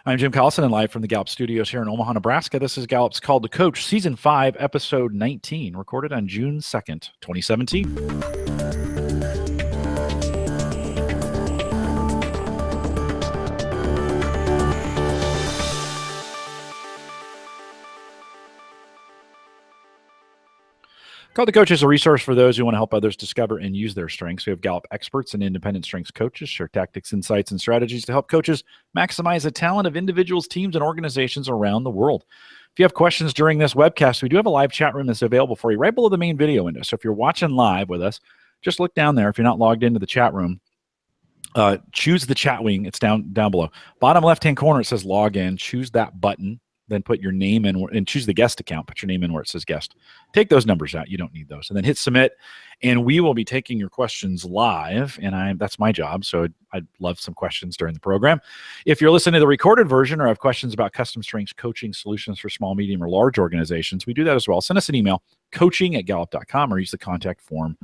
I'm Jim Collison, and live from the Gallup studios here in Omaha, Nebraska. This is Gallup's Call to Coach, Season 5, Episode 19, recorded on June 2nd, 2017. Call to Coach is a resource for those who want to help others discover and use their strengths. We have Gallup experts and independent strengths coaches share tactics, insights, and strategies to help coaches maximize the talent of individuals, teams, and organizations around the world. If you have questions during this webcast, we do have a live chat room that's available for you right below the main video window. So if you're watching live with us, just look down there. If you're not logged into the chat room, choose the chat wing. It's down below. Bottom left-hand corner, it says log in. Choose that button. Then put your name in and choose the guest account. Put your name in where it says guest. Take those numbers out. You don't need those. And then hit submit. And we will be taking your questions live. And that's my job. So I'd love some questions during the program. If you're listening to the recorded version or have questions about custom strengths coaching solutions for small, medium, or large organizations, we do that as well. Send us an email, coaching@gallup.com, or use the contact form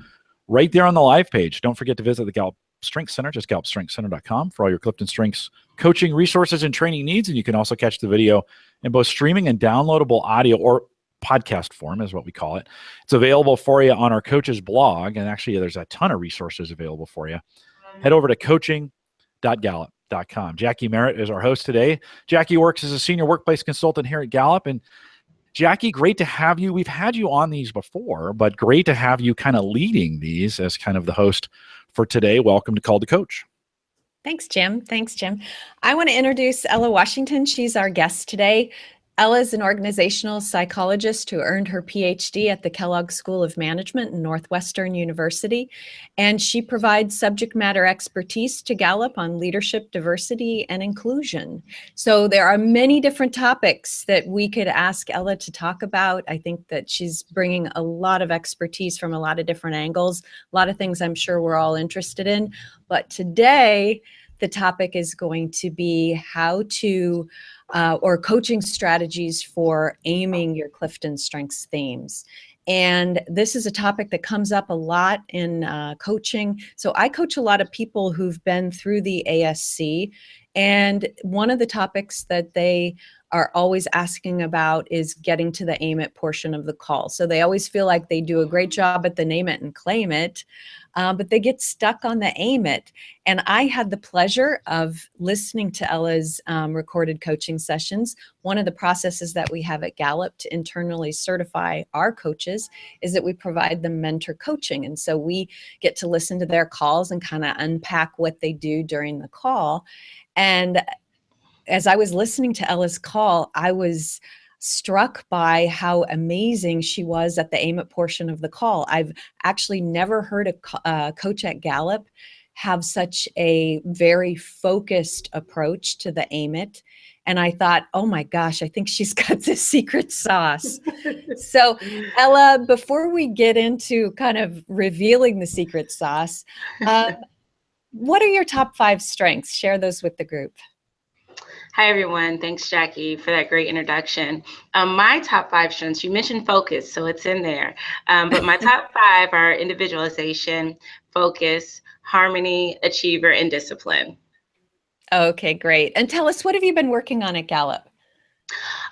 right there on the live page. Don't forget to visit the Gallup Strengths Center, just gallupstrengthscenter.com for all your Clifton Strengths coaching resources and training needs. And you can also catch the video in both streaming and downloadable audio, or podcast form is what we call it. It's available for you on our coaches blog. And actually, there's a ton of resources available for you. Head over to coaching.gallup.com. Jackie Merritt is our host today. Jackie works as a senior workplace consultant here at Gallup. And Jackie, great to have you. We've had you on these before, but great to have you kind of leading these as kind of the host for today. Welcome to Call to Coach. Thanks, Jim. I want to introduce Ella Washington. She's our guest today. Ella is an organizational psychologist who earned her Ph.D. at the Kellogg School of Management in Northwestern University, and she provides subject matter expertise to Gallup on leadership, diversity, and inclusion. So there are many different topics that we could ask Ella to talk about. I think that she's bringing a lot of expertise from a lot of different angles, a lot of things I'm sure we're all interested in. But today, the topic is going to be how to or coaching strategies for aiming your Clifton Strengths themes. And this is a topic that comes up a lot in coaching. So I coach a lot of people who've been through the ASC. And one of the topics that they are always asking about is getting to the aim it portion of the call. So they always feel like they do a great job at the name it and claim it, but they get stuck on the aim it. And I had the pleasure of listening to Ella's recorded coaching sessions. One of the processes that we have at Gallup to internally certify our coaches is that we provide them mentor coaching. And so we get to listen to their calls and kind of unpack what they do during the call. And as I was listening to Ella's call, I was struck by how amazing she was at the aim it portion of the call. I've actually never heard a coach at Gallup have such a very focused approach to the aim it. And I thought, oh my gosh, I think she's got the secret sauce. So Ella, before we get into kind of revealing the secret sauce, what are your top 5 strengths? Share those with the group. Hi, everyone. Thanks, Jackie, for that great introduction. My top 5 strengths, you mentioned focus, so it's in there. But my top 5 are individualization, focus, harmony, achiever, and discipline. Okay, great. And tell us, what have you been working on at Gallup?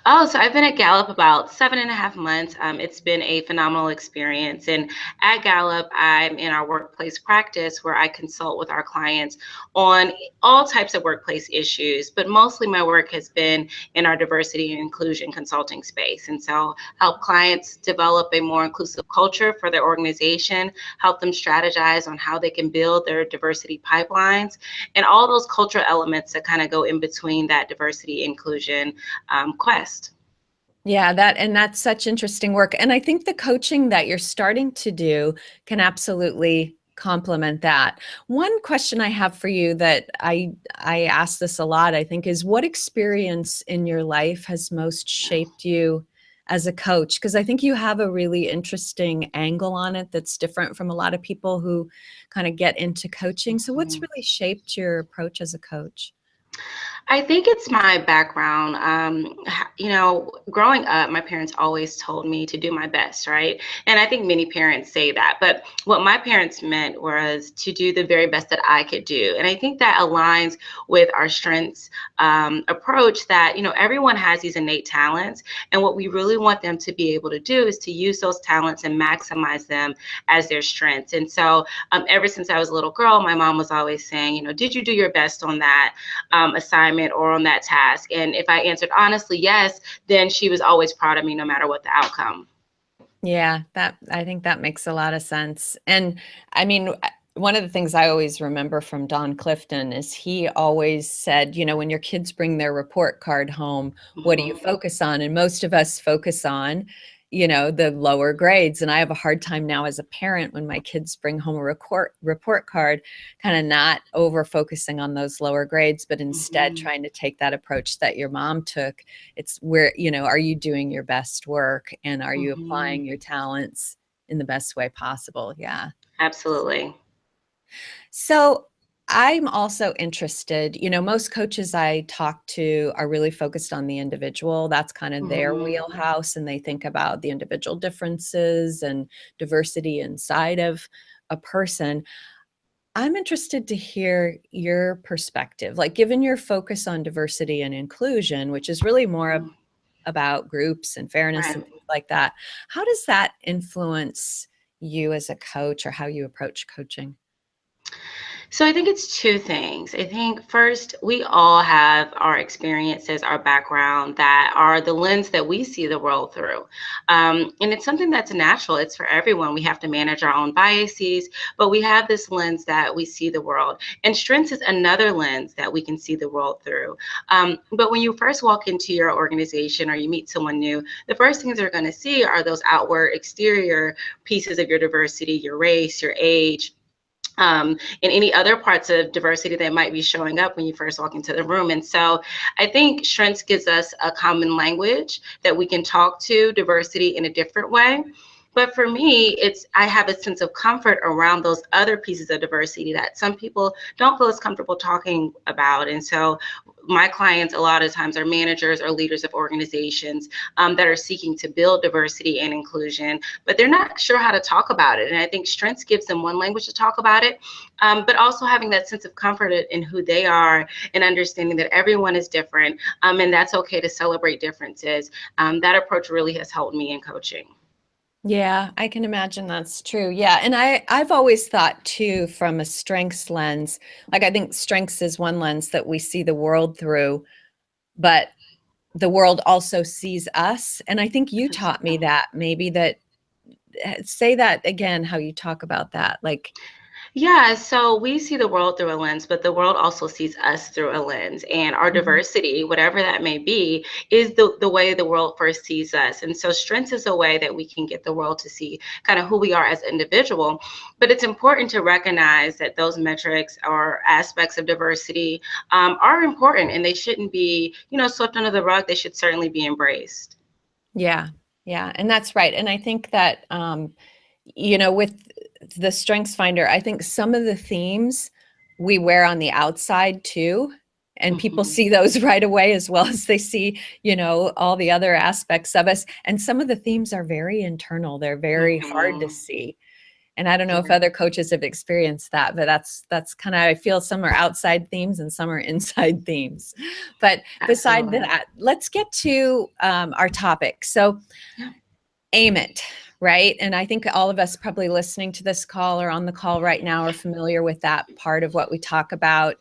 Oh, so I've been at Gallup about 7.5 months. It's been a phenomenal experience. And at Gallup, I'm in our workplace practice where I consult with our clients on all types of workplace issues, but mostly my work has been in our diversity and inclusion consulting space. And so help clients develop a more inclusive culture for their organization, help them strategize on how they can build their diversity pipelines, and all those cultural elements that kind of go in between that diversity inclusion quest. Yeah, that's such interesting work. And I think the coaching that you're starting to do can absolutely complement that. One question I have for you that I ask this a lot, I think, is what experience in your life has most shaped you as a coach? Because I think you have a really interesting angle on it that's different from a lot of people who kind of get into coaching. So what's really shaped your approach as a coach? I think it's my background. growing up, my parents always told me to do my best, right? And I think many parents say that, but what my parents meant was to do the very best that I could do. And I think that aligns with our strengths approach that, everyone has these innate talents. And what we really want them to be able to do is to use those talents and maximize them as their strengths. And so ever since I was a little girl, my mom was always saying, did you do your best on that assignment or on that task? And if I answered honestly yes, then she was always proud of me no matter what the outcome. Yeah, I think that makes a lot of sense. And I mean, one of the things I always remember from Don Clifton is he always said, when your kids bring their report card home, what do you focus on? And most of us focus on, the lower grades. And I have a hard time now as a parent when my kids bring home a report card, kind of not over focusing on those lower grades, but instead trying to take that approach that your mom took. It's where, are you doing your best work, and are you applying your talents in the best way possible? Yeah. Absolutely. So I'm also interested, most coaches I talk to are really focused on the individual. That's kind of their wheelhouse, and they think about the individual differences and diversity inside of a person. I'm interested to hear your perspective, like given your focus on diversity and inclusion, which is really more about groups and fairness and things like that. How does that influence you as a coach, or how you approach coaching? So I think it's two things. I think first, we all have our experiences, our background that are the lens that we see the world through. And it's something that's natural. It's for everyone. We have to manage our own biases, but we have this lens that we see the world. And strengths is another lens that we can see the world through. But when you first walk into your organization or you meet someone new, the first things they're going to see are those outward exterior pieces of your diversity, your race, your age, and any other parts of diversity that might be showing up when you first walk into the room. And so I think strengths gives us a common language that we can talk to diversity in a different way. But for me, I have a sense of comfort around those other pieces of diversity that some people don't feel as comfortable talking about. And so my clients a lot of times are managers or leaders of organizations that are seeking to build diversity and inclusion, but they're not sure how to talk about it. And I think strengths gives them one language to talk about it, but also having that sense of comfort in who they are and understanding that everyone is different, and that's okay to celebrate differences. That approach really has helped me in coaching. Yeah, I can imagine that's true. Yeah. And I've always thought too, from a strengths lens, like I think strengths is one lens that we see the world through, but the world also sees us. And I think you taught me that, maybe that, say that again, how you talk about that. Like, Yeah, so we see the world through a lens, but the world also sees us through a lens. And our diversity, whatever that may be, is the way the world first sees us. And so strengths is a way that we can get the world to see kind of who we are as an individual. But it's important to recognize that those metrics or aspects of diversity are important, and they shouldn't be, swept under the rug. They should certainly be embraced. yeah, yeah. And that's right. And I think that, with the Strengths Finder, I think some of the themes we wear on the outside too, and people see those right away, as well as they see, all the other aspects of us. And some of the themes are very internal. They're very hard to see. And I don't know if other coaches have experienced that, but that's kind of, I feel some are outside themes and some are inside themes. But beside that, let's get to our topic. So aim it. Right. And I think all of us probably listening to this call or on the call right now are familiar with that part of what we talk about.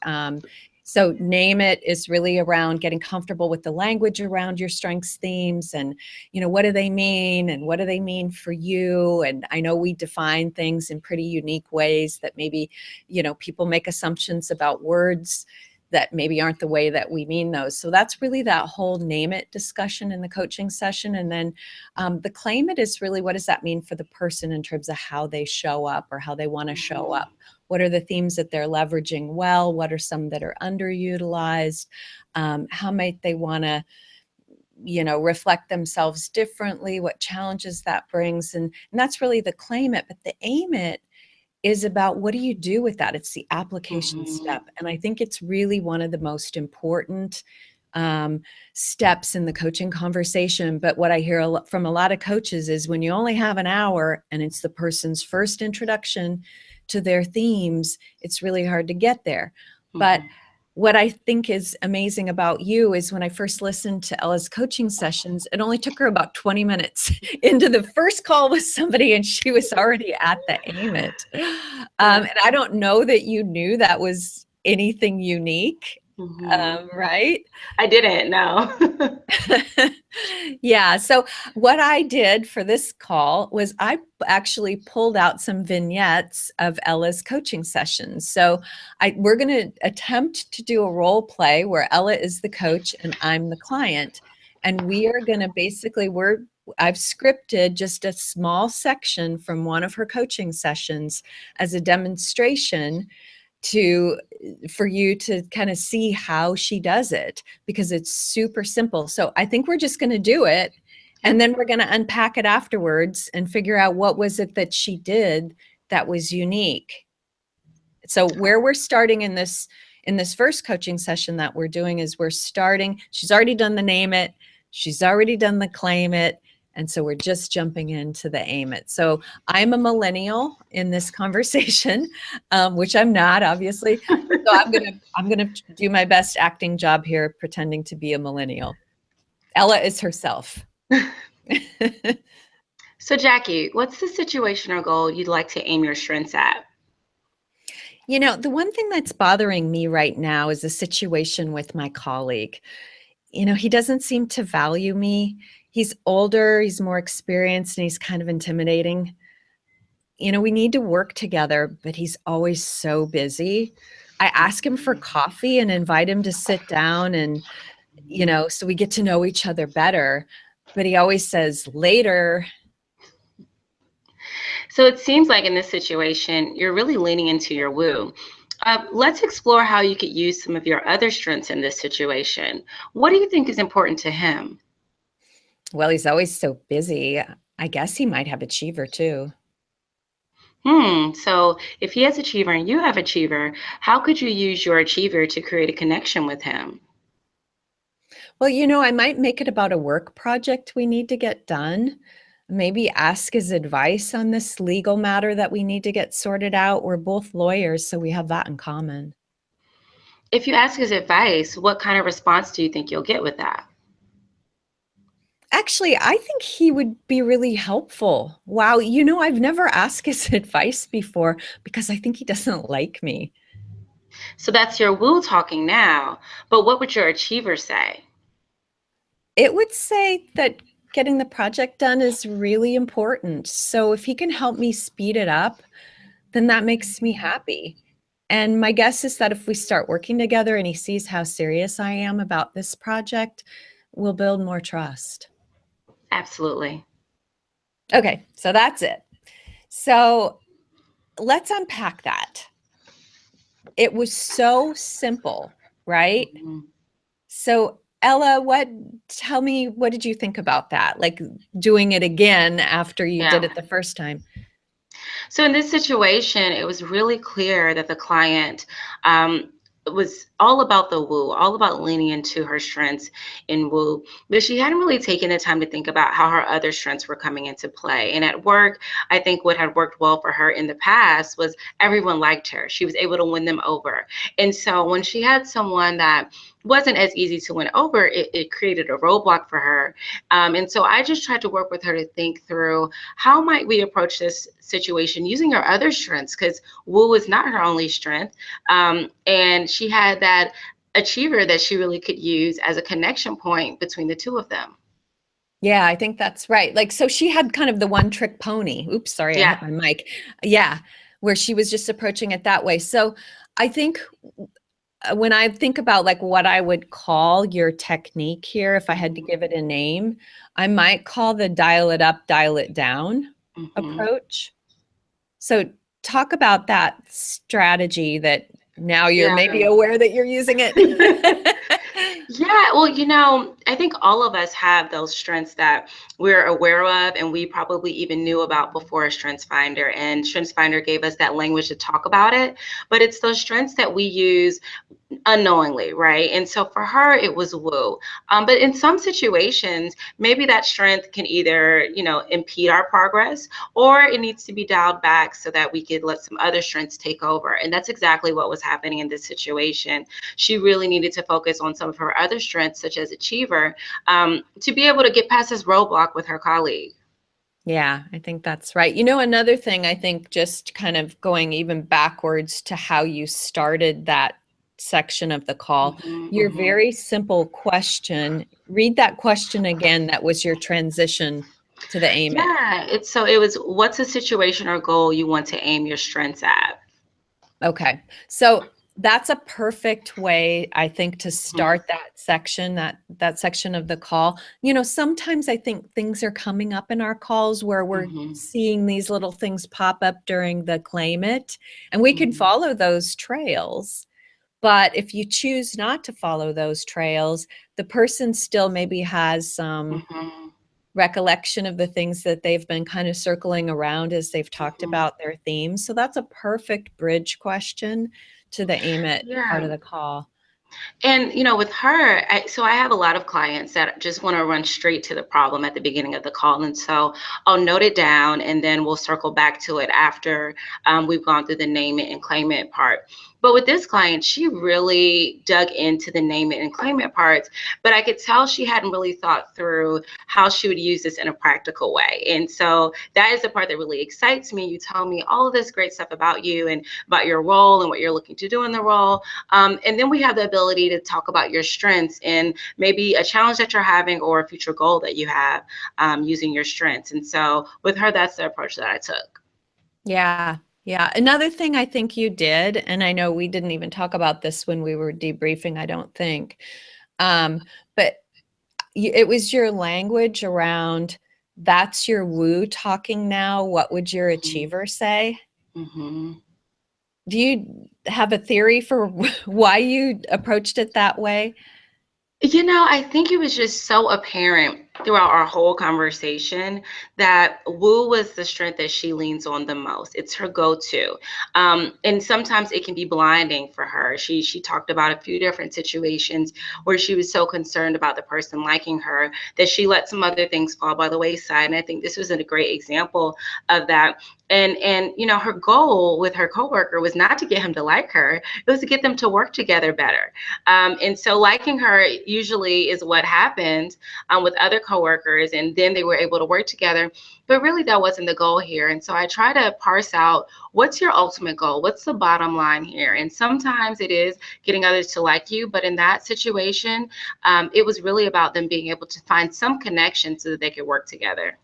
So name it is really around getting comfortable with the language around your strengths themes, and, what do they mean, and what do they mean for you? And I know we define things in pretty unique ways that maybe, people make assumptions about words that maybe aren't the way that we mean those. So that's really that whole name it discussion in the coaching session. And then the claim it is really, what does that mean for the person in terms of how they show up or how they want to show up? What are the themes that they're leveraging well? What are some that are underutilized? How might they want to, reflect themselves differently? What challenges that brings? And that's really the claim it. But the aim it is about, what do you do with that? It's the application step. And I think it's really one of the most important steps in the coaching conversation. But what I hear from a lot of coaches is when you only have an hour and it's the person's first introduction to their themes, it's really hard to get there. But what I think is amazing about you is when I first listened to Ella's coaching sessions, it only took her about 20 minutes into the first call with somebody and she was already at the aim it. And I don't know that you knew that was anything unique, right? I didn't know. Yeah. So what I did for this call was I actually pulled out some vignettes of Ella's coaching sessions. So we're going to attempt to do a role play where Ella is the coach and I'm the client. And we are going to basically, I've scripted just a small section from one of her coaching sessions as a demonstration for you to kind of see how she does it, because it's super simple. So I think we're just going to do it, and then we're going to unpack it afterwards and figure out what was it that she did that was unique. So where we're starting in this first coaching session that we're doing is she's already done the name it, she's already done the claim it, and so we're just jumping into the aim it. So I'm a millennial in this conversation, which I'm not, obviously. So I'm gonna do my best acting job here, pretending to be a millennial. Ella is herself. So Jackie, what's the situation or goal you'd like to aim your strengths at? The one thing that's bothering me right now is a situation with my colleague. He doesn't seem to value me. He's older, he's more experienced, and he's kind of intimidating. We need to work together, but he's always so busy. I ask him for coffee and invite him to sit down and, so we get to know each other better. But he always says later. So it seems like in this situation, you're really leaning into your woo. Let's explore how you could use some of your other strengths in this situation. What do you think is important to him? Well, he's always so busy. I guess he might have achiever too. So if he has achiever and you have achiever, how could you use your achiever to create a connection with him? Well, I might make it about a work project we need to get done. Maybe ask his advice on this legal matter that we need to get sorted out. We're both lawyers, so we have that in common. If you ask his advice, what kind of response do you think you'll get with that? Actually, I think he would be really helpful. Wow, I've never asked his advice before because I think he doesn't like me. So that's your woo talking now, but what would your achiever say? It would say that getting the project done is really important. So if he can help me speed it up, then that makes me happy. And my guess is that if we start working together and he sees how serious I am about this project, we'll build more trust. Absolutely. Okay, so that's it. So let's unpack that. It was so simple, right? So Ella, tell me, what did you think about that? Like doing it again after you did it the first time? So in this situation, it was really clear that the client was all about the woo, all about leaning into her strengths in woo, but she hadn't really taken the time to think about how her other strengths were coming into play. And at work, I think what had worked well for her in the past was everyone liked her. She was able to win them over. And so when she had someone that wasn't as easy to win over, it created a roadblock for her. And so I just tried to work with her to think through how might we approach this situation using her other strengths, because woo is not her only strength. And she had that achiever that she really could use as a connection point between the two of them. Yeah, I think that's right. Like, so she had kind of the one trick pony. Oops, sorry, I hit my mic. Yeah, where she was just approaching it that way. So I think when I think about like what I would call your technique here, if I had to give it a name, I might call the dial it up, dial it down approach. So talk about that strategy that now you're maybe aware that you're using it. Yeah, well, I think all of us have those strengths that we're aware of and we probably even knew about before a strengths finder, and strengths finder gave us that language to talk about it. But it's those strengths that we use unknowingly, right? And so for her, it was woo. But in some situations, maybe that strength can either, impede our progress, or it needs to be dialed back so that we could let some other strengths take over. And that's exactly what was happening in this situation. She really needed to focus on some of her other strengths, such as achiever, to be able to get past this roadblock with her colleague. Yeah, I think that's right. Another thing, I think, just kind of going even backwards to how you started that section of the call, your very simple question, read that question again. That was your transition to the aim it. Yeah, it was, what's a situation or goal you want to aim your strengths at? Okay. So that's a perfect way, I think, to start that section, that section of the call. Sometimes I think things are coming up in our calls where we're seeing these little things pop up during the claim it, and we can follow those trails. But if you choose not to follow those trails, the person still maybe has some recollection of the things that they've been kind of circling around as they've talked about their themes. So that's a perfect bridge question to the aim it part of the call. And, with her, so I have a lot of clients that just want to run straight to the problem at the beginning of the call. And so I'll note it down and then we'll circle back to it after we've gone through the name it and claim it part. But with this client, she really dug into the name it and claim it parts, but I could tell she hadn't really thought through how she would use this in a practical way. And so that is the part that really excites me. You tell me all of this great stuff about you and about your role and what you're looking to do in the role. And then we have the ability to talk about your strengths and maybe a challenge that you're having or a future goal that you have using your strengths. And so with her, that's the approach that I took. Yeah. Yeah. Another thing I think you did, and I know we didn't even talk about this when we were debriefing, I don't think, but it was your language around, that's your woo talking now. What would your achiever say? Do you have a theory for why you approached it that way? I think it was just so apparent throughout our whole conversation that woo was the strength that she leans on the most. It's her go-to. And sometimes it can be blinding for her. She talked about a few different situations where she was so concerned about the person liking her that she let some other things fall by the wayside. And I think this was a great example of that. And her goal with her coworker was not to get him to like her. It was to get them to work together better. And so liking her usually is what happened with other coworkers, and then they were able to work together. But really, that wasn't the goal here. And so I try to parse out, what's your ultimate goal? What's the bottom line here? And sometimes it is getting others to like you. But in that situation, it was really about them being able to find some connection so that they could work together.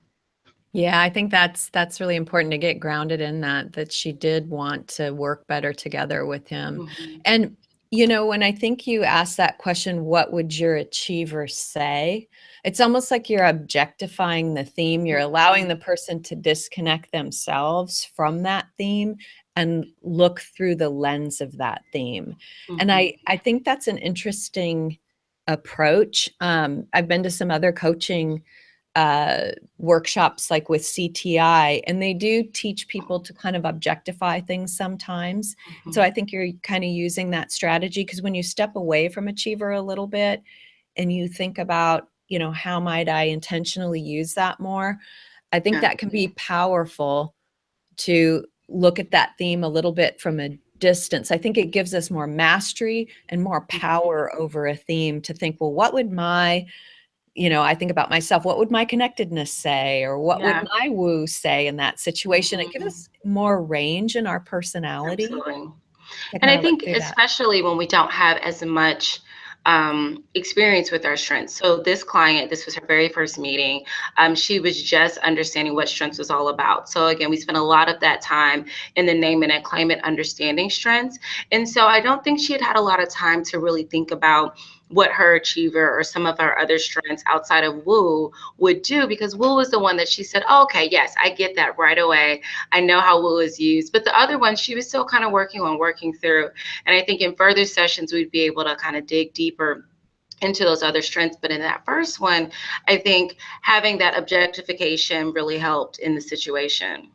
Yeah, I think that's really important to get grounded in that she did want to work better together with him. And when I think you asked that question, what would your achiever say? It's almost like you're objectifying the theme. You're allowing the person to disconnect themselves from that theme and look through the lens of that theme. And I think that's an interesting approach. I've been to some other coaching workshops like with CTI, and they do teach people to kind of objectify things sometimes. So I think you're kind of using that strategy, because when you step away from achiever a little bit and you think about, how might I intentionally use that more? I think that can be powerful to look at that theme a little bit from a distance. I think it gives us more mastery and more power over a theme to think, well, what would I think about myself, what would my connectedness say? Or what would my woo say in that situation? It gives us more range in our personality. Absolutely. And I think especially when we don't have as much experience with our strengths. So this client, this was her very first meeting. She was just understanding what strengths was all about. So again, we spent a lot of that time in the name it and claim it, understanding strengths. And so I don't think she had a lot of time to really think about what her achiever or some of our other strengths outside of woo would do, because woo was the one that she said, oh, okay, yes, I get that right away. I know how woo is used. But the other one, she was still kind of working through. And I think in further sessions, we'd be able to kind of dig deeper into those other strengths. But in that first one, I think having that objectification really helped in the situation.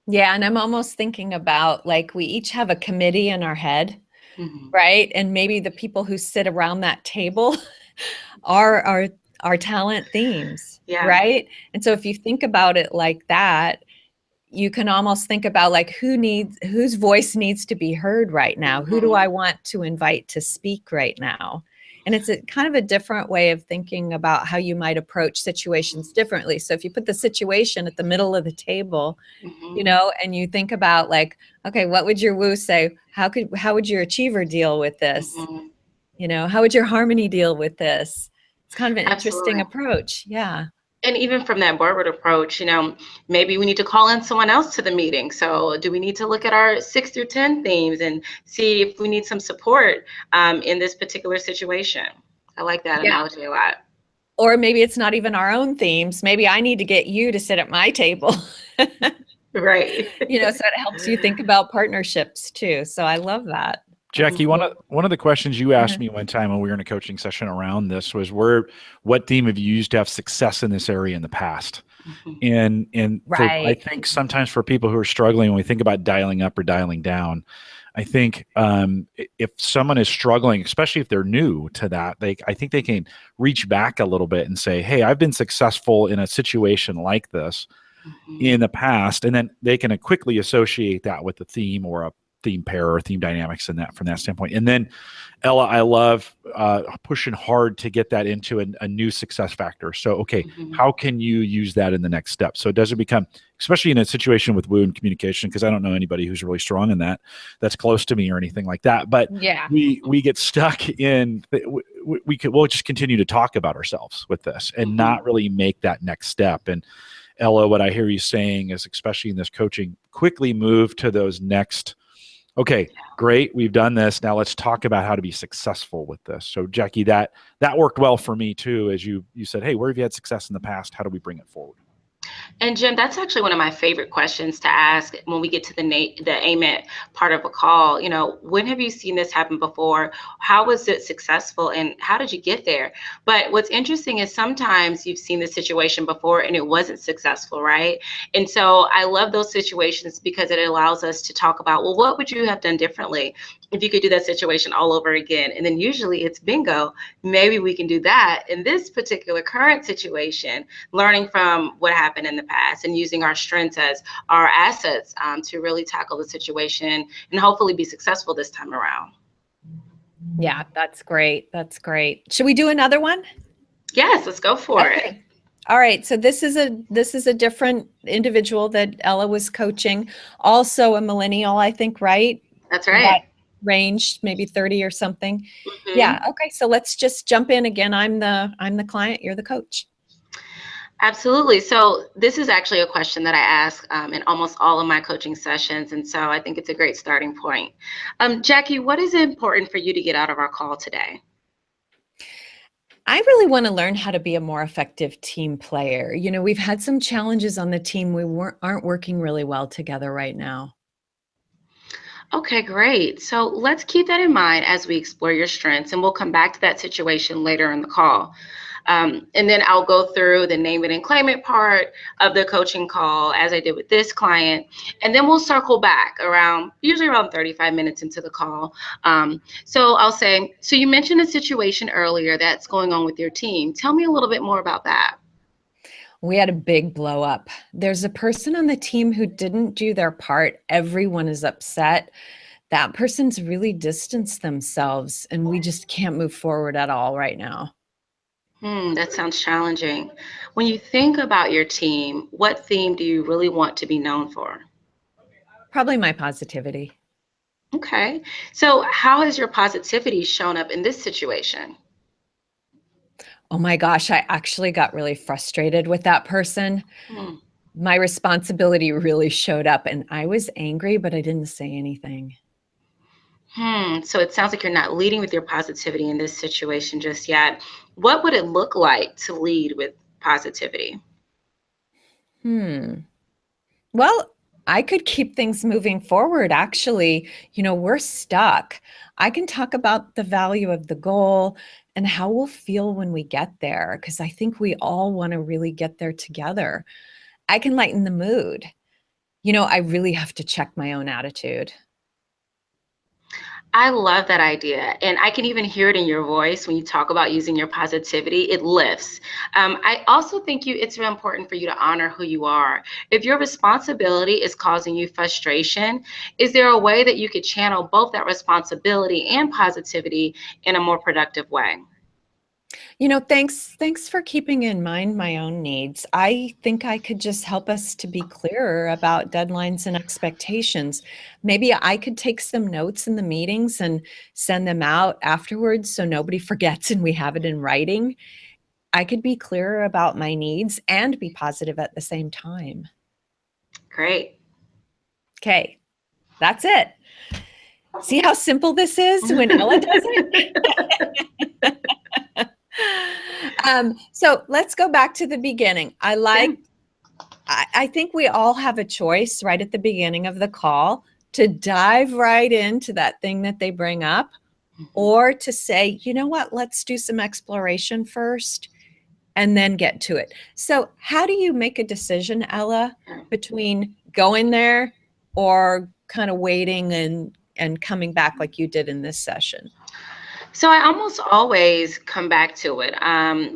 Yeah, and I'm almost thinking about like we each have a committee in our head, Mm-hmm. right? And maybe the people who sit around that table are our talent themes, Yeah. right? And so if you think about it like that, you can almost think about like whose voice needs to be heard right now? Who do I want to invite to speak right now? And it's a kind of a different way of thinking about how you might approach situations differently. So if you put the situation at the middle of the table, you know, and you think about like, okay, what would your woo say? How would your achiever deal with this? You know, how would your harmony deal with this? It's kind of an interesting Absolutely. approach. Yeah. And even from that boardward approach, maybe we need to call in someone else to the meeting. So do we need to look at our 6 through 10 themes and see if we need some support in this particular situation? I like that analogy a lot. Or maybe it's not even our own themes. Maybe I need to get you to sit at my table. Right. You know, so it helps you think about partnerships too. So I love that. Jackie, one of the questions you asked me one time when we were in a coaching session around this was what theme have you used to have success in this area in the past? And I think sometimes for people who are struggling, when we think about dialing up or dialing down, I think if someone is struggling, especially if they're new to that, I think they can reach back a little bit and say, hey, I've been successful in a situation like this in the past, and then they can quickly associate that with the theme or a theme pair or theme dynamics in that from that standpoint. And then Ella, I love pushing hard to get that into a new success factor. So, okay, how can you use that in the next step? So it doesn't become, especially in a situation with wound communication, because I don't know anybody who's really strong in that's close to me or anything like that. But we get stuck in, we'll just continue to talk about ourselves with this and not really make that next step. And Ella, what I hear you saying is, especially in this coaching, quickly move to those next. Okay, great. We've done this. Now let's talk about how to be successful with this. So Jackie, that worked well for me too, as you said, hey, where have you had success in the past? How do we bring it forward? And Jim, that's actually one of my favorite questions to ask when we get to the AMET part of a call. When have you seen this happen before? How was it successful and how did you get there? But what's interesting is sometimes you've seen the situation before and it wasn't successful, right? And so I love those situations because it allows us to talk about, well, what would you have done differently if you could do that situation all over again? And then usually it's bingo. Maybe we can do that in this particular current situation, learning from what happened in the past and using our strengths as our assets to really tackle the situation and hopefully be successful this time around. Yeah, that's great. That's great. Should we do another one? Yes, let's go for it. All right. So this is a different individual that Ella was coaching, also a millennial, I think, right? That's right. That range, maybe 30 or something. Yeah. Okay. So let's just jump in again. I'm the client. You're the coach. Absolutely. So this is actually a question that I ask in almost all of my coaching sessions. And so I think it's a great starting point. Jackie, what is important for you to get out of our call today? I really want to learn how to be a more effective team player. We've had some challenges on the team. We aren't working really well together right now. Okay, great. So let's keep that in mind as we explore your strengths, and we'll come back to that situation later in the call. And then I'll go through the name it and claim it part of the coaching call as I did with this client. And then we'll circle back usually around 35 minutes into the call. So I'll say, so you mentioned a situation earlier that's going on with your team. Tell me a little bit more about that. We had a big blow up. There's a person on the team who didn't do their part. Everyone is upset. That person's really distanced themselves and we just can't move forward at all right now. That sounds challenging. When you think about your team, what theme do you really want to be known for? Probably my positivity. Okay. So how has your positivity shown up in this situation? Oh my gosh, I actually got really frustrated with that person. My responsibility really showed up and I was angry, but I didn't say anything. So it sounds like you're not leading with your positivity in this situation just yet. What would it look like to lead with positivity? Well, I could keep things moving forward. Actually, we're stuck. I can talk about the value of the goal and how we'll feel when we get there, because I think we all want to really get there together. I can lighten the mood. I really have to check my own attitude. I love that idea. And I can even hear it in your voice when you talk about using your positivity. It lifts. I also think it's really important for you to honor who you are. If your responsibility is causing you frustration, is there a way that you could channel both that responsibility and positivity in a more productive way? Thanks for keeping in mind my own needs. I think I could just help us to be clearer about deadlines and expectations. Maybe I could take some notes in the meetings and send them out afterwards so nobody forgets and we have it in writing. I could be clearer about my needs and be positive at the same time. Great. Okay, that's it. See how simple this is when Ella does it? So let's go back to the beginning. I think we all have a choice right at the beginning of the call to dive right into that thing that they bring up, or to say, you know what, let's do some exploration first and then get to it. So how do you make a decision, Ella, between going there or kind of waiting and coming back like you did in this session? So I almost always come back to it.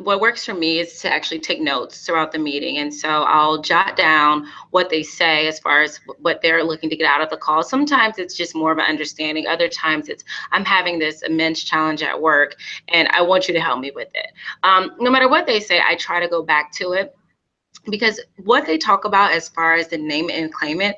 What works for me is to actually take notes throughout the meeting. And so I'll jot down what they say as far as what they're looking to get out of the call. Sometimes it's just more of an understanding. Other times it's, I'm having this immense challenge at work and I want you to help me with it. No matter what they say, I try to go back to it, because what they talk about as far as the name it and claim it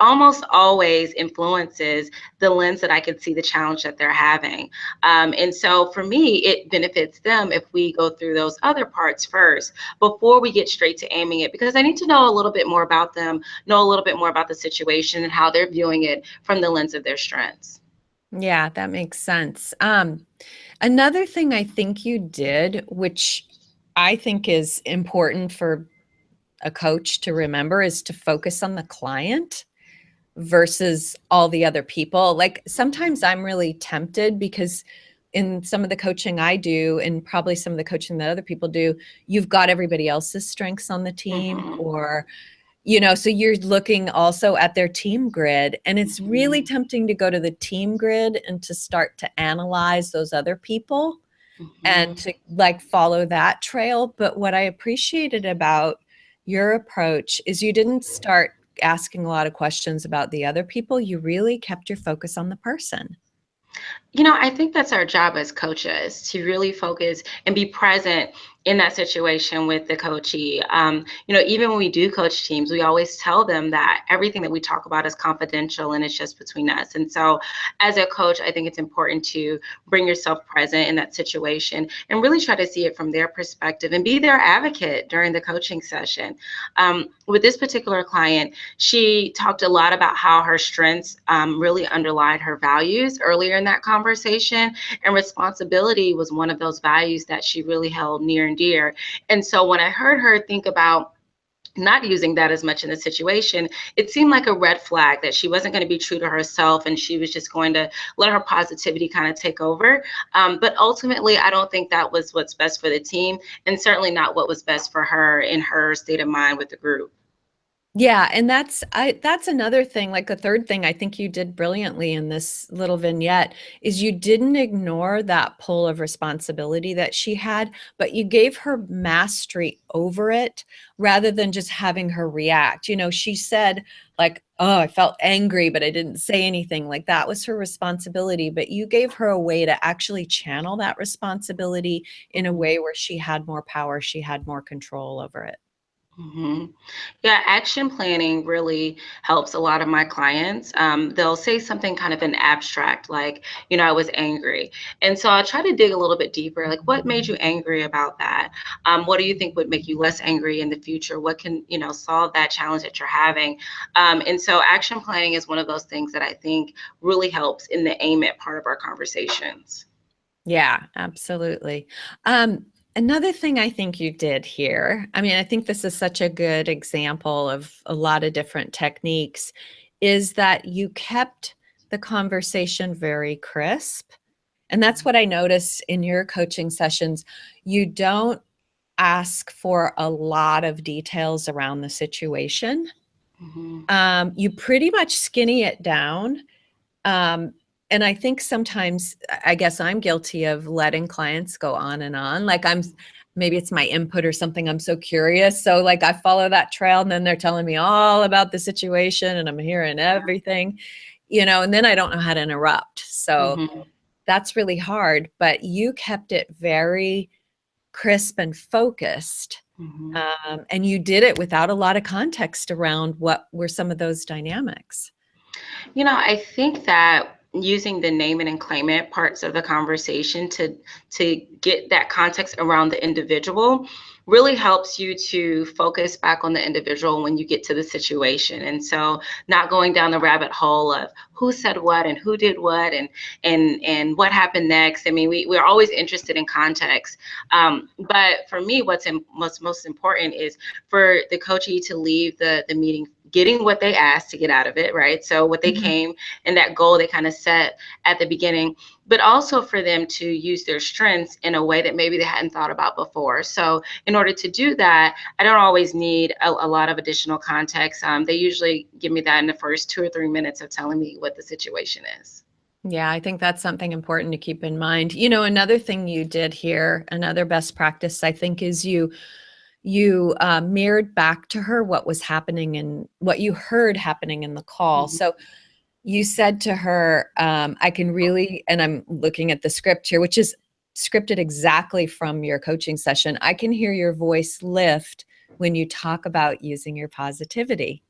almost always influences the lens that I can see the challenge that they're having. And so for me, it benefits them if we go through those other parts first before we get straight to aiming it, because I need to know a little bit more about them, know a little bit more about the situation and how they're viewing it from the lens of their strengths. Yeah, that makes sense. Another thing I think you did, which I think is important for a coach to remember, is to focus on the client versus all the other people. Like sometimes I'm really tempted because in some of the coaching I do, and probably some of the coaching that other people do, you've got everybody else's strengths on the team, or, so you're looking also at their team grid, and it's really tempting to go to the team grid and to start to analyze those other people and to like follow that trail. But what I appreciated about your approach is you didn't start asking a lot of questions about the other people. You really kept your focus on the person. I think that's our job as coaches, to really focus and be present in that situation with the coachee. Even when we do coach teams, we always tell them that everything that we talk about is confidential and it's just between us. And so as a coach, I think it's important to bring yourself present in that situation and really try to see it from their perspective and be their advocate during the coaching session. With this particular client, she talked a lot about how her strengths really underlied her values earlier in that conversation, and responsibility was one of those values that she really held near and dear. And so when I heard her think about not using that as much in the situation, it seemed like a red flag that she wasn't going to be true to herself and she was just going to let her positivity kind of take over. But ultimately, I don't think that was what's best for the team, and certainly not what was best for her in her state of mind with the group. Yeah, and that's another thing, like a third thing I think you did brilliantly in this little vignette is you didn't ignore that pull of responsibility that she had, but you gave her mastery over it rather than just having her react. She said like, oh, I felt angry, but I didn't say anything. Like that was her responsibility, but you gave her a way to actually channel that responsibility in a way where she had more power, she had more control over it. Yeah, action planning really helps a lot of my clients. They'll say something kind of an abstract, like, I was angry. And so I try to dig a little bit deeper, like, what made you angry about that? What do you think would make you less angry in the future? What can, solve that challenge that you're having? And so action planning is one of those things that I think really helps in the aim it part of our conversations. Yeah, absolutely. Another thing I think you did here, I mean, I think this is such a good example of a lot of different techniques, is that you kept the conversation very crisp. And that's what I notice in your coaching sessions. You don't ask for a lot of details around the situation. You pretty much skinny it down. And I think sometimes, I guess I'm guilty of letting clients go on and on. Like maybe it's my input or something. I'm so curious. So like I follow that trail and then they're telling me all about the situation and I'm hearing everything, and then I don't know how to interrupt. So that's really hard, but you kept it very crisp and focused. And you did it without a lot of context around what were some of those dynamics. I think that using the name it and claim it parts of the conversation to get that context around the individual really helps you to focus back on the individual when you get to the situation. And so not going down the rabbit hole of who said what and who did what and what happened next. I mean, we're always interested in context. But for me, what's most important is for the coachee to leave the meeting getting what they asked to get out of it, right? So what they came and that goal they kind of set at the beginning, but also for them to use their strengths in a way that maybe they hadn't thought about before. So in order to do that, I don't always need a lot of additional context. They usually give me that in the first 2 or 3 minutes of telling me what the situation is. Yeah, I think that's something important to keep in mind. Another thing you did here, another best practice, I think, is you mirrored back to her what was happening and what you heard happening in the call. So you said to her, I can really, and I'm looking at the script here, which is scripted exactly from your coaching session. I can hear your voice lift when you talk about using your positivity.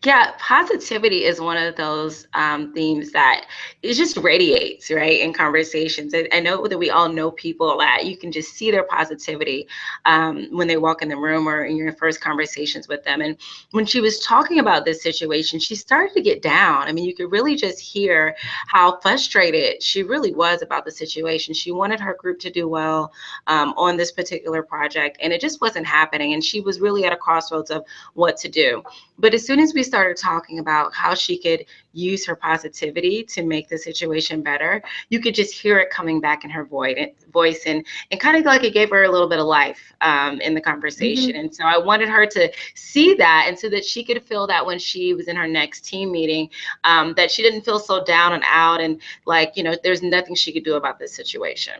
Yeah, positivity is one of those themes that it just radiates, right, in conversations. I know that we all know people that you can just see their positivity when they walk in the room or in your first conversations with them. And when she was talking about this situation, she started to get down. I mean, you could really just hear how frustrated she really was about the situation. She wanted her group to do well on this particular project, and it just wasn't happening. And she was really at a crossroads of what to do. But as soon as we started talking about how she could use her positivity to make the situation better, you could just hear it coming back in her voice and kind of like it gave her a little bit of life in the conversation. And so I wanted her to see that, and so that she could feel that when she was in her next team meeting, that she didn't feel so down and out and like, there's nothing she could do about this situation.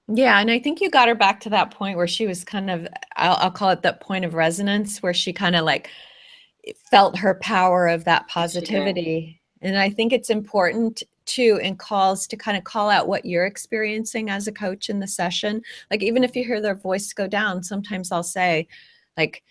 Yeah, and I think you got her back to that point where she was kind of, I'll call it that point of resonance, where she kind of like felt her power of that positivity. And I think it's important too in calls to kind of call out what you're experiencing as a coach in the session. Like even if you hear their voice go down, sometimes I'll say like,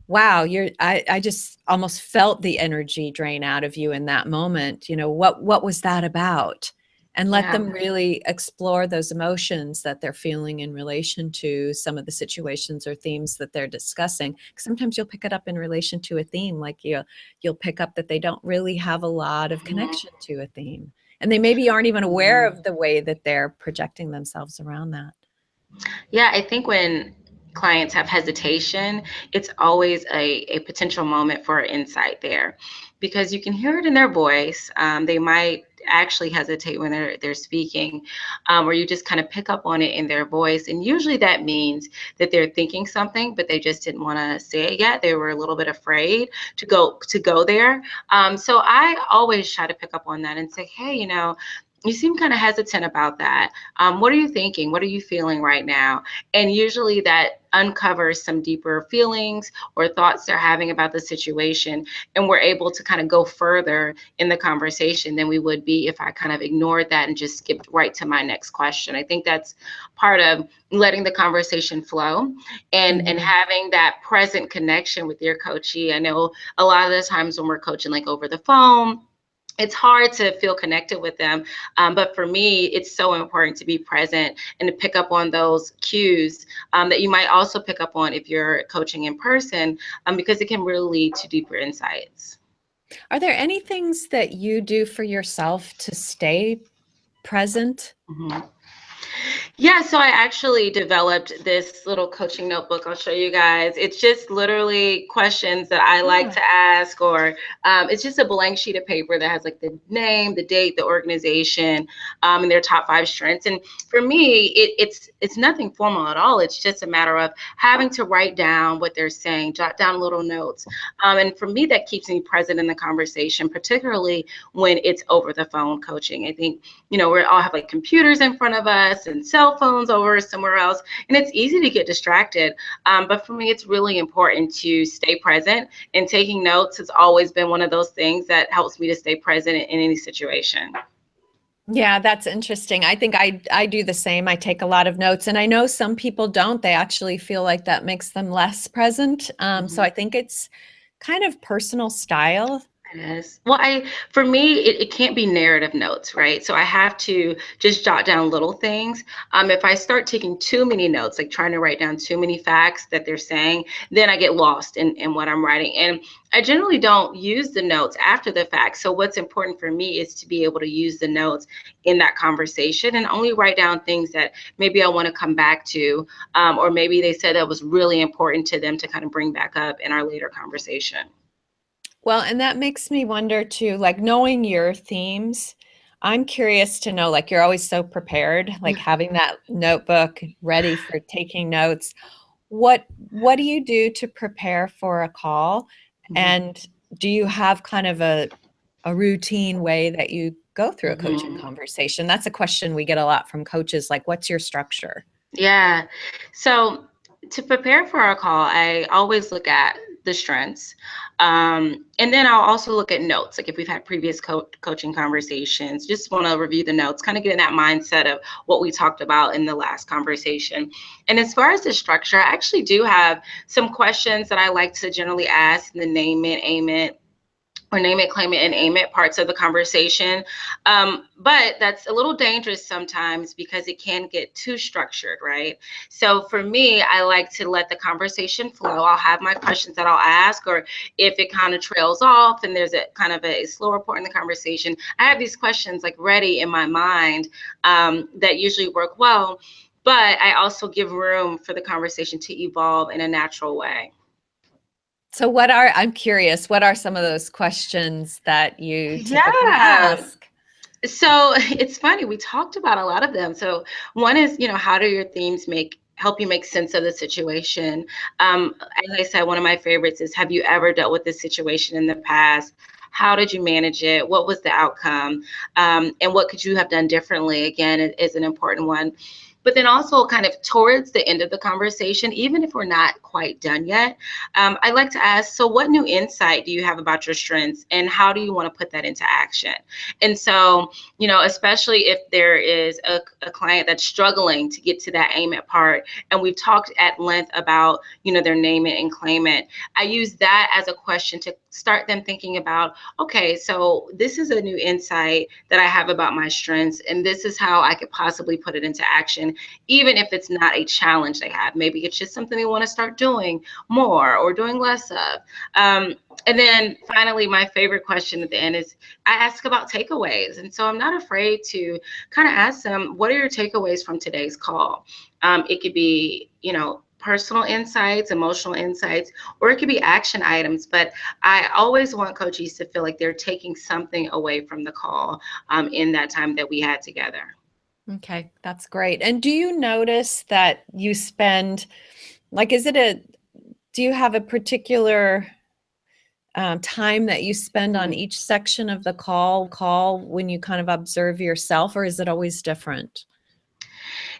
wow, I just almost felt the energy drain out of you in that moment. What was that about? And let them really explore those emotions that they're feeling in relation to some of the situations or themes that they're discussing. Sometimes you'll pick it up in relation to a theme, like you'll pick up that they don't really have a lot of connection to a theme. And they maybe aren't even aware of the way that they're projecting themselves around that. Yeah, I think when clients have hesitation, it's always a potential moment for insight there, because you can hear it in their voice. They might actually hesitate when they're speaking, or you just kind of pick up on it in their voice. And usually that means that they're thinking something, but they just didn't want to say it yet. They were a little bit afraid to go there. So I always try to pick up on that and say, hey, you seem kind of hesitant about that. What are you thinking? What are you feeling right now? And usually that uncovers some deeper feelings or thoughts they're having about the situation. And we're able to kind of go further in the conversation than we would be if I kind of ignored that and just skipped right to my next question. I think that's part of letting the conversation flow and having that present connection with your coachee. I know a lot of the times when we're coaching like over the phone, it's hard to feel connected with them. But for me, it's so important to be present and to pick up on those cues that you might also pick up on if you're coaching in person, because it can really lead to deeper insights. Are there any things that you do for yourself to stay present? Yeah, so I actually developed this little coaching notebook. I'll show you guys. It's just literally questions that I like to ask, or it's just a blank sheet of paper that has like the name, the date, the organization, and their top 5 strengths. And for me, it's nothing formal at all. It's just a matter of having to write down what they're saying, jot down little notes. And for me, that keeps me present in the conversation, particularly when it's over the phone coaching. I think, we all have like computers in front of us and cell phones over somewhere else, and it's easy to get distracted. But for me, it's really important to stay present, and taking notes has always been one of those things that helps me to stay present in any situation. Yeah, that's interesting. I think I do the same. I take a lot of notes, and I know some people don't. They actually feel like that makes them less present. So I think it's kind of personal style. Yes. Well, for me, it can't be narrative notes, right? So I have to just jot down little things. If I start taking too many notes, like trying to write down too many facts that they're saying, then I get lost in what I'm writing. And I generally don't use the notes after the fact. So what's important for me is to be able to use the notes in that conversation and only write down things that maybe I want to come back to, or maybe they said that was really important to them to kind of bring back up in our later conversation. Well, and that makes me wonder too, like knowing your themes, I'm curious to know, like you're always so prepared, like having that notebook ready for taking notes. What do you do to prepare for a call? And do you have kind of a routine way that you go through a coaching conversation? That's a question we get a lot from coaches, like what's your structure? Yeah. So to prepare for our call, I always look at the strengths. And then I'll also look at notes. Like if we've had previous coaching conversations, just want to review the notes, kind of get in that mindset of what we talked about in the last conversation. And as far as the structure, I actually do have some questions that I like to generally ask in the name it, aim it, or name it, claim it, and aim it parts of the conversation. But that's a little dangerous sometimes because it can get too structured, right? So for me, I like to let the conversation flow. I'll have my questions that I'll ask, or if it kind of trails off and there's a kind of a slower part in the conversation, I have these questions like ready in my mind that usually work well. But I also give room for the conversation to evolve in a natural way. So I'm curious, what are some of those questions that you typically ask? So it's funny, we talked about a lot of them. So one is, how do your themes help you make sense of the situation? As I said, one of my favorites is, have you ever dealt with this situation in the past? How did you manage it? What was the outcome? And what could you have done differently? Again, it is an important one. But then also kind of towards the end of the conversation, even if we're not quite done yet, I like to ask, so what new insight do you have about your strengths and how do you want to put that into action? And so, especially if there is a client that's struggling to get to that aim it part, and we've talked at length about, their name it and claim it, I use that as a question to start them thinking about, okay, so this is a new insight that I have about my strengths, and this is how I could possibly put it into action, even if it's not a challenge they have. Maybe it's just something they want to start doing more or doing less of. And then finally, my favorite question at the end is I ask about takeaways. And so I'm not afraid to kind of ask them, what are your takeaways from today's call? It could be, personal insights, emotional insights, or it could be action items. But I always want coaches to feel like they're taking something away from the call in that time that we had together. Okay, that's great. And do you notice that you spend, like, do you have a particular time that you spend on each section of the call when you kind of observe yourself, or is it always different?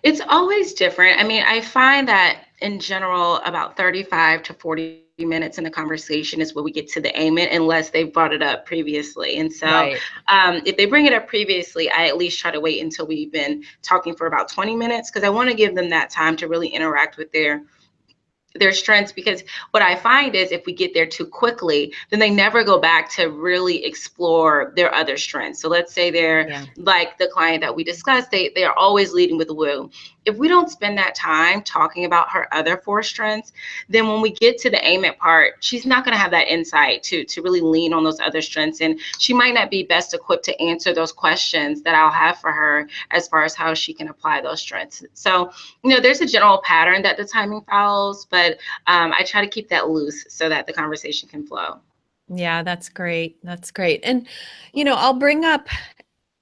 It's always different. I mean, I find that in general, about 35 to 40 minutes in the conversation is where we get to the aim it, unless they've brought it up previously. And so Right. If they bring it up previously, I at least try to wait until we've been talking for about 20 minutes because I want to give them that time to really interact with their strengths, because what I find is if we get there too quickly, then they never go back to really explore their other strengths. So let's say they're like the client that we discussed, they are always leading with woo. if we don't spend that time talking about her other 4 strengths, then when we get to the aim it part, she's not going to have that insight to really lean on those other strengths. And she might not be best equipped to answer those questions that I'll have for her as far as how she can apply those strengths. So, there's a general pattern that the timing follows, but I try to keep that loose so that the conversation can flow. Yeah, that's great. That's great. And, I'll bring up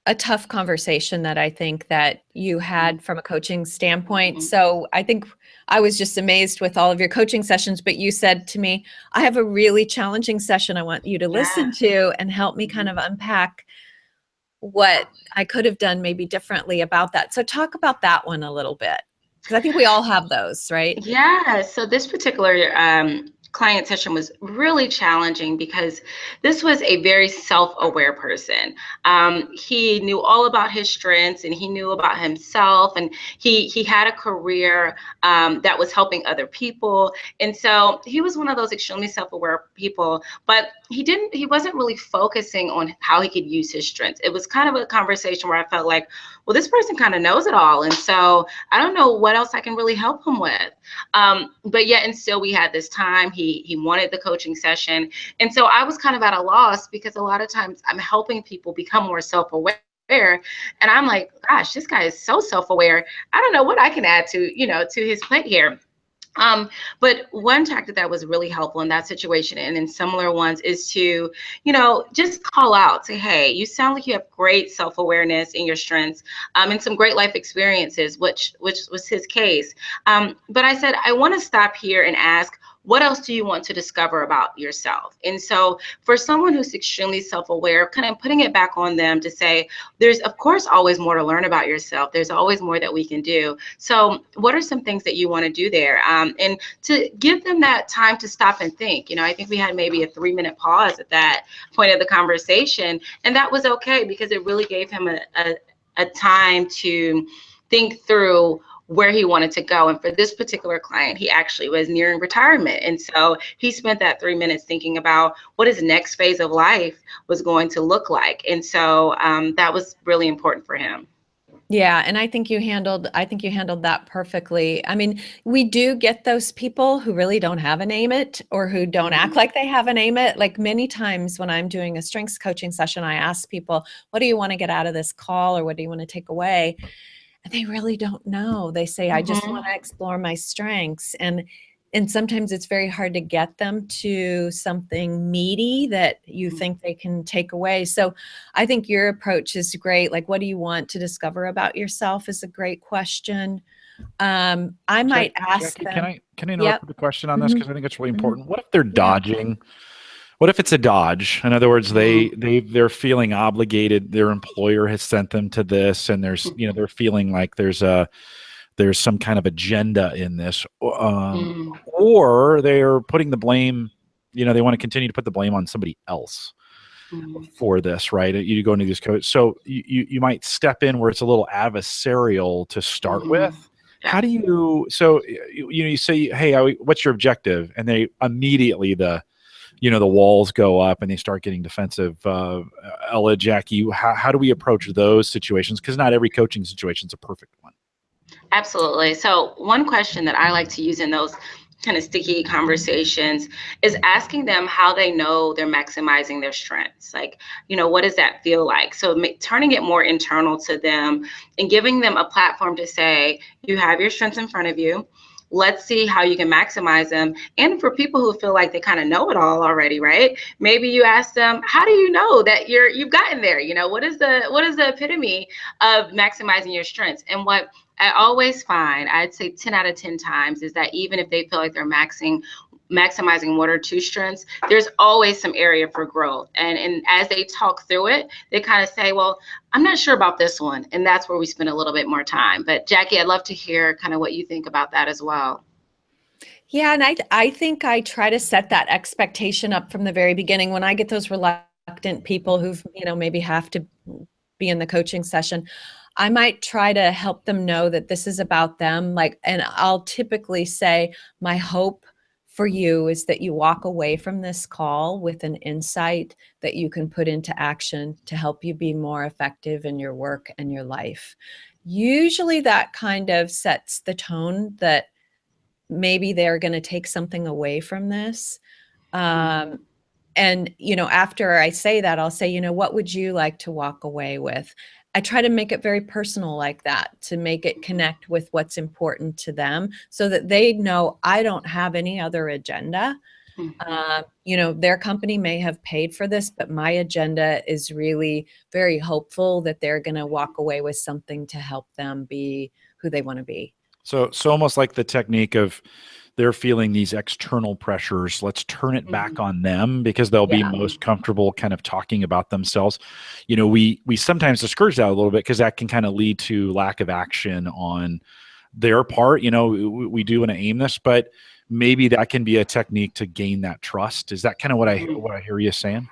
a tough conversation that I think that you had from a coaching standpoint. So I think I was just amazed with all of your coaching sessions, but you said to me, I have a really challenging session I want you to listen to and help me kind of unpack what I could have done maybe differently about that. So talk about that one a little bit, because I think we all have those, right? Yeah, so this particular client session was really challenging because this was a very self-aware person. He knew all about his strengths and he knew about himself, and he had a career that was helping other people. And so he was one of those extremely self-aware people, but he wasn't really focusing on how he could use his strengths. It was kind of a conversation where I felt like, well, this person kind of knows it all. And so I don't know what else I can really help him with. But yet, and still we had this time. He wanted the coaching session. And so I was kind of at a loss, because a lot of times I'm helping people become more self-aware. And I'm like, gosh, this guy is so self-aware. I don't know what I can add to his plate here. But one tactic that was really helpful in that situation and in similar ones is to, just call out, say, hey, you sound like you have great self-awareness in your strengths, and some great life experiences, which was his case. But I said, I want to stop here and ask, what else do you want to discover about yourself? And so for someone who's extremely self-aware, kind of putting it back on them to say, there's of course always more to learn about yourself. There's always more that we can do. So what are some things that you want to do there? And to give them that time to stop and think. I think we had maybe a 3-minute pause at that point of the conversation. And that was okay, because it really gave him a time to think through where he wanted to go. And for this particular client, he actually was nearing retirement. And so he spent that 3 minutes thinking about what his next phase of life was going to look like. And so that was really important for him. Yeah, and I think you handled that perfectly. I mean, we do get those people who really don't have a name it, or who don't act like they have a name it. Like many times when I'm doing a strengths coaching session, I ask people, what do you want to get out of this call, or what do you want to take away? And they really don't know. They say, I just want to explore my strengths. And sometimes it's very hard to get them to something meaty that you think they can take away. So I think your approach is great. Like, what do you want to discover about yourself is a great question. I might ask Jackie, them. can I interrupt with a question on this? Because I think it's really important. What if they're dodging? What if it's a dodge? In other words, they're feeling obligated. Their employer has sent them to this, and there's they're feeling like there's some kind of agenda in this, or they're putting the blame. They want to continue to put the blame on somebody else for this, right? You go into these codes, so you might step in where it's a little adversarial to start with. How do you? So you say, hey, what's your objective? And they immediately the walls go up and they start getting defensive. Ella, Jackie, how do we approach those situations? Because not every coaching situation is a perfect one. Absolutely. So one question that I like to use in those kind of sticky conversations is asking them how they know they're maximizing their strengths. Like, what does that feel like? So turning it more internal to them and giving them a platform to say, you have your strengths in front of you. Let's see how you can maximize them. And for people who feel like they kind of know it all already, right? Maybe you ask them, how do you know that you've gotten there? What is the epitome of maximizing your strengths? And what I always find, I'd say 10 out of 10 times, is that even if they feel like they're maximizing 1 or 2 strengths, there's always some area for growth. And as they talk through it, they kind of say, well, I'm not sure about this one. And that's where we spend a little bit more time. But Jackie, I'd love to hear kind of what you think about that as well. Yeah, and I think I try to set that expectation up from the very beginning. When I get those reluctant people who've, maybe have to be in the coaching session, I might try to help them know that this is about them. And I'll typically say, my hope for you is that you walk away from this call with an insight that you can put into action to help you be more effective in your work and your life. Usually that kind of sets the tone that maybe they're going to take something away from this. And, after I say that, I'll say, what would you like to walk away with? I try to make it very personal like that, to make it connect with what's important to them so that they know I don't have any other agenda. Their company may have paid for this, but my agenda is really very hopeful that they're going to walk away with something to help them be who they want to be. So almost like the technique of they're feeling these external pressures. Let's turn it back on them because they'll be most comfortable kind of talking about themselves. We sometimes discourage that a little bit because that can kind of lead to lack of action on their part. We do want to aim this, but maybe that can be a technique to gain that trust. Is that kind of what I hear you saying?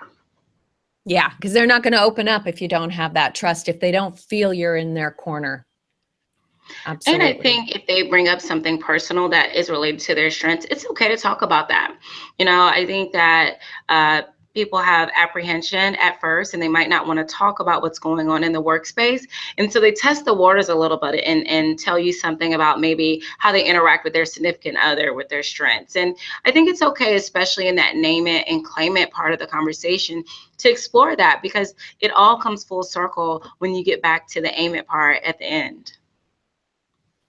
Yeah, because they're not going to open up if you don't have that trust, if they don't feel you're in their corner. Absolutely. And I think if they bring up something personal that is related to their strengths, it's okay to talk about that. I think that people have apprehension at first and they might not want to talk about what's going on in the workspace. And so they test the waters a little bit and tell you something about maybe how they interact with their significant other, with their strengths. And I think it's okay, especially in that name it and claim it part of the conversation, to explore that, because it all comes full circle when you get back to the aim it part at the end.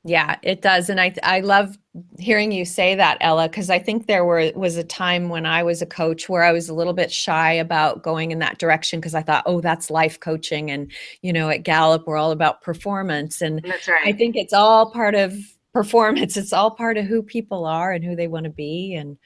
Yeah, it does. And I love hearing you say that, Ella, because I think there was a time when I was a coach where I was a little bit shy about going in that direction because I thought, oh, that's life coaching. And, at Gallup, we're all about performance. And that's right. I think it's all part of performance. It's all part of who people are and who they want to be. And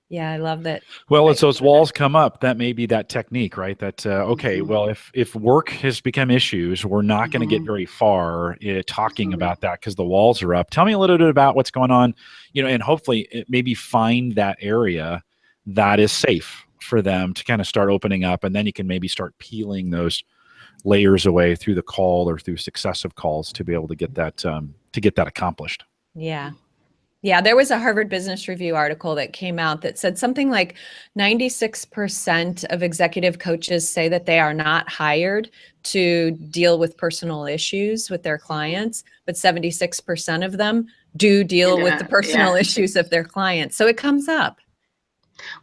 yeah, I love that. Well, as those walls come up, that may be that technique, right? That, okay, well, if work has become issues, we're not going to get very far talking about that because the walls are up. Tell me a little bit about what's going on, and hopefully maybe find that area that is safe for them to kind of start opening up. And then you can maybe start peeling those layers away through the call or through successive calls to be able to get that accomplished. Yeah. Yeah, there was a Harvard Business Review article that came out that said something like 96% of executive coaches say that they are not hired to deal with personal issues with their clients, but 76% of them do deal with the personal issues of their clients. So it comes up.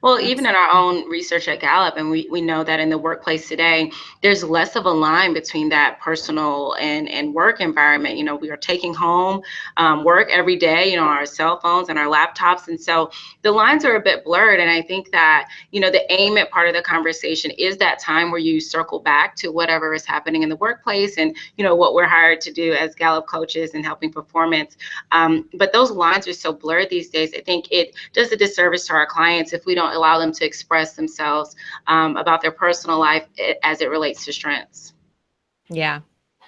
Well, even in our own research at Gallup, and we know that in the workplace today, there's less of a line between that personal and work environment. We are taking home work every day, on our cell phones and our laptops. And so the lines are a bit blurred. And I think that, the aim at part of the conversation is that time where you circle back to whatever is happening in the workplace and, what we're hired to do as Gallup coaches and helping performance. But those lines are so blurred these days. I think it does a disservice to our clients if we don't allow them to express themselves about their personal life as it relates to strengths. Yeah.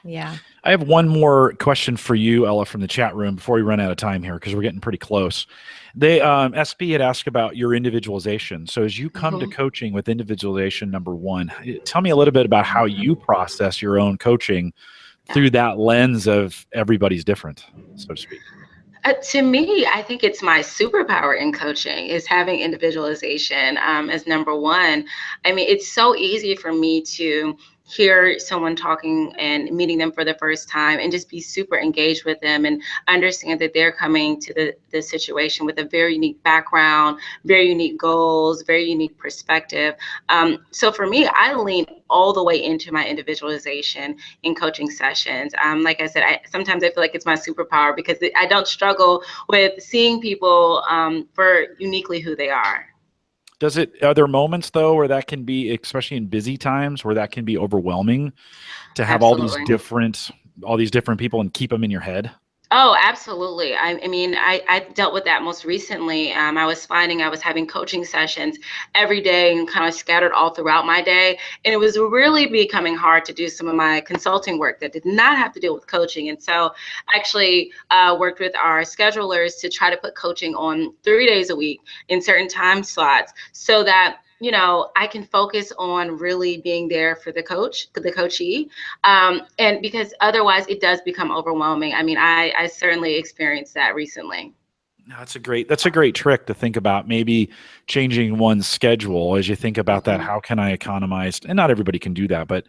I have one more question for you, Ella, from the chat room before we run out of time here, because we're getting pretty close. They SB had asked about your individualization. So as you come to coaching with individualization number one, tell me a little bit about how you process your own coaching through that lens of everybody's different, so to speak. To me, I think it's my superpower in coaching is having individualization as number one. I mean, it's so easy for me to hear someone talking and meeting them for the first time and just be super engaged with them and understand that they're coming to the situation with a very unique background, very unique goals, very unique perspective. So for me, I lean all the way into my individualization in coaching sessions. Like I said, sometimes I feel like it's my superpower because I don't struggle with seeing people for uniquely who they are. Are there moments though where that can be, especially in busy times, where that can be overwhelming to have all these different people and keep them in your head? Oh, absolutely. I mean, I dealt with that most recently. I was finding I was having coaching sessions every day and kind of scattered all throughout my day. And it was really becoming hard to do some of my consulting work that did not have to deal with coaching. And so I actually worked with our schedulers to try to put coaching on 3 days a week in certain time slots so that I can focus on really being there for the coachee. And because otherwise it does become overwhelming. I mean, I certainly experienced that recently. No, that's a great trick to think about, maybe changing one's schedule as you think about that. How can I economize? And not everybody can do that, but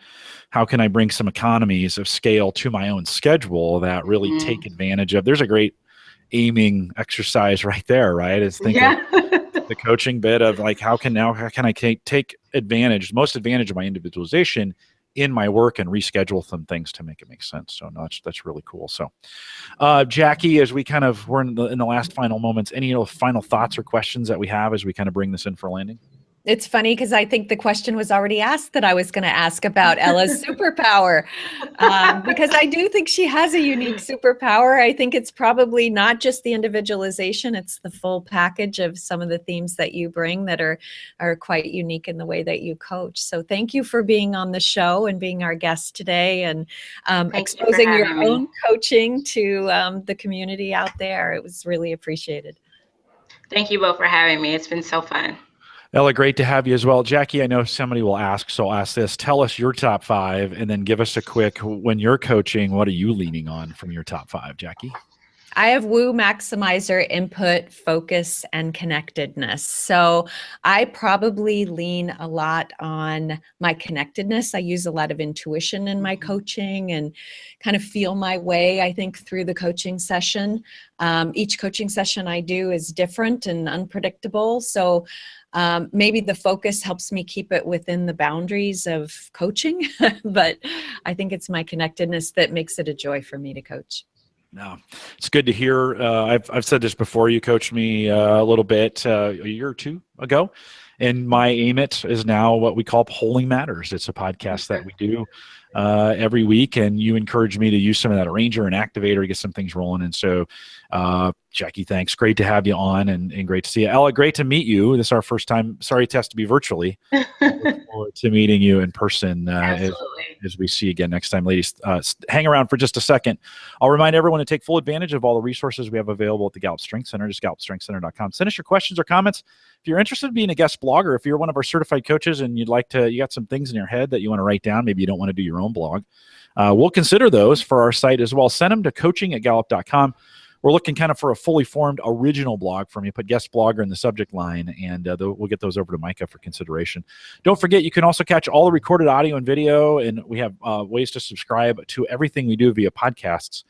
how can I bring some economies of scale to my own schedule that really take advantage of? There's a great aiming exercise right there, right? Is think of the coaching bit of like, how can I take most advantage of my individualization in my work and reschedule some things to make it make sense. So no, that's really cool. So Jackie, as we're in the last final moments, any final thoughts or questions that we have as we kind of bring this in for a landing? It's funny because I think the question was already asked that I was going to ask about Ella's superpower, because I do think she has a unique superpower. I think it's probably not just the individualization, it's the full package of some of the themes that you bring that are quite unique in the way that you coach. So thank you for being on the show and being our guest today, and exposing your own coaching to the community out there. It was really appreciated. Thank you both for having me. It's been so fun. Ella, great to have you as well. Jackie, I know somebody will ask, so I'll ask this. Tell us your top 5 and then give us a quick, when you're coaching, what are you leaning on from your top 5, Jackie? I have woo, maximizer, input, focus, and connectedness. So I probably lean a lot on my connectedness. I use a lot of intuition in my coaching and kind of feel my way, I think, through the coaching session. Each coaching session I do is different and unpredictable. So maybe the focus helps me keep it within the boundaries of coaching, but I think it's my connectedness that makes it a joy for me to coach. No, it's good to hear. I've said this before. You coached me a little bit a year or 2 ago, and my aim it is now what we call Polling Matters. It's a podcast that we do every week, and you encourage me to use some of that arranger and activator to get some things rolling. And so, Jackie, thanks. Great to have you on, and great to see you. Ella, great to meet you. This is our first time. Sorry it has to be virtually. Look forward to meeting you in person as we see you again next time. Ladies, hang around for just a second. I'll remind everyone to take full advantage of all the resources we have available at the Gallup Strengths Center, just gallupstrengthscenter.com. Send us your questions or comments. If you're interested in being a guest blogger, if you're one of our certified coaches and you got some things in your head that you want to write down, maybe you don't want to do your own blog, we'll consider those for our site as well. Send them to coaching@gallup.com. We're looking kind of for a fully formed original blog from you. Put guest blogger in the subject line, and we'll get those over to Micah for consideration. Don't forget, you can also catch all the recorded audio and video, and we have ways to subscribe to everything we do via podcasts.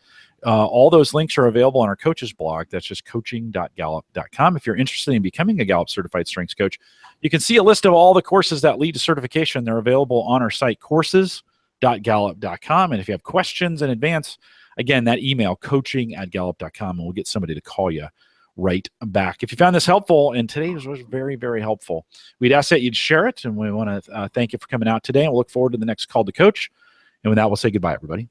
All those links are available on our coaches blog. That's just coaching.gallup.com. If you're interested in becoming a Gallup Certified Strengths Coach, you can see a list of all the courses that lead to certification. They're available on our site, courses.gallup.com. And if you have questions in advance, again, that email, coaching@gallup.com, and we'll get somebody to call you right back. If you found this helpful, and today's was very, very helpful, we'd ask that you'd share it, and we want to thank you for coming out today, and we'll look forward to the next Call to Coach. And with that, we'll say goodbye, everybody.